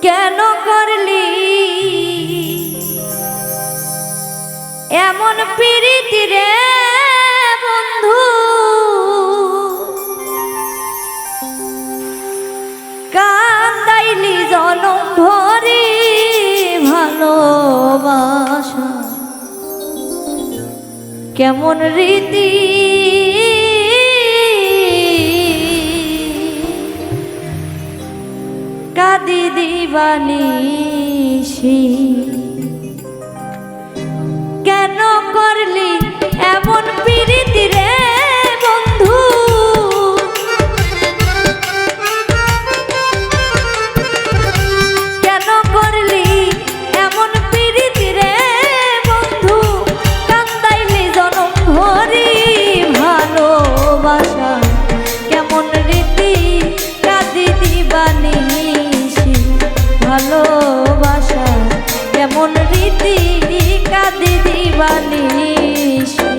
কেন করলি এমন প্রীতি রে বন্ধু, কান্দাইলি জনম ভরি ভালোবাসা কেমন রীতি কাঁদি দিবানিশি। কেন করলি এমন প্রীতি রে বন্ধু, কেন করলি এমন প্রীতি রে বন্ধু, কান্দাইলি জনম ভরি ভালোবাসা কেমন রীতি কাঁদি দিবানিশি। ভালোবাসা কেমন রীতি কাঁদি দিবানিশি।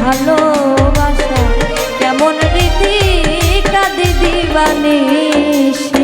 ভালোবাসা কেমন রীতি কাঁদি দিবানিশি।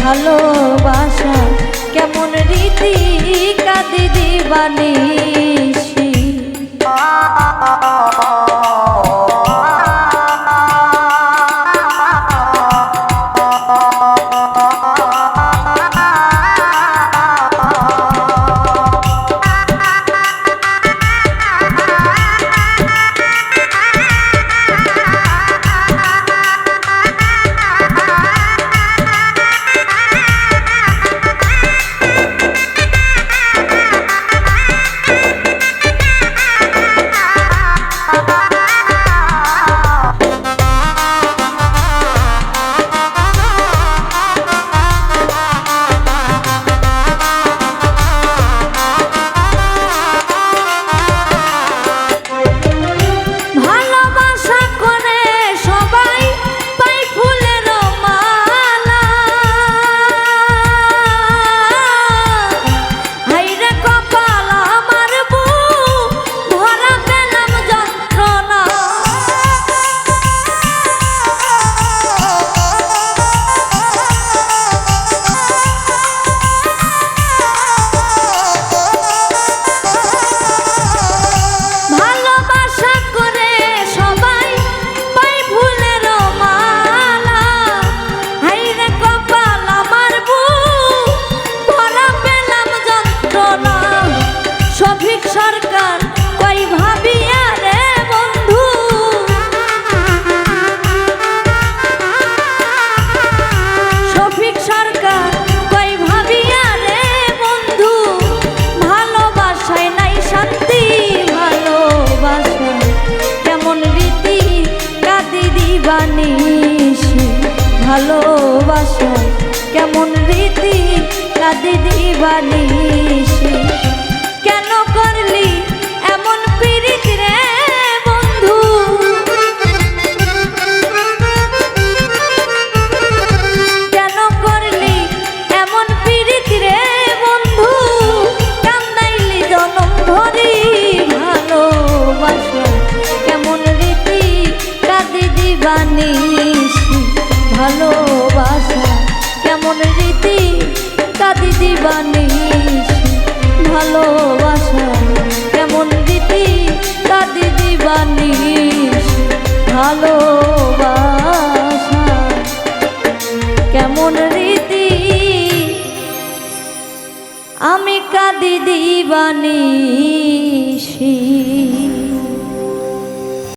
ভালোবাসা কেমন রীতি কাঁদি দিবানিশি। ভালোবাসা কেমন রীতি কাঁদি দিবানিশি। কেন করলি এমন পীড়িত রে বন্ধু, কেন করলি এমন পীড়িত রে বন্ধু, কান্দাইলি জনম ভরি ভালোবাসা কেমন রীতি কাঁদি দিবানিশি। ভালোবাসা কেমন রীতি কাঁদি দিবানিশি। ভালোবাসা কেমন রীতি কাঁদি দিবানিশি। ভালোবাসা কেমন রীতি আমি কাঁদি দিবানিশি।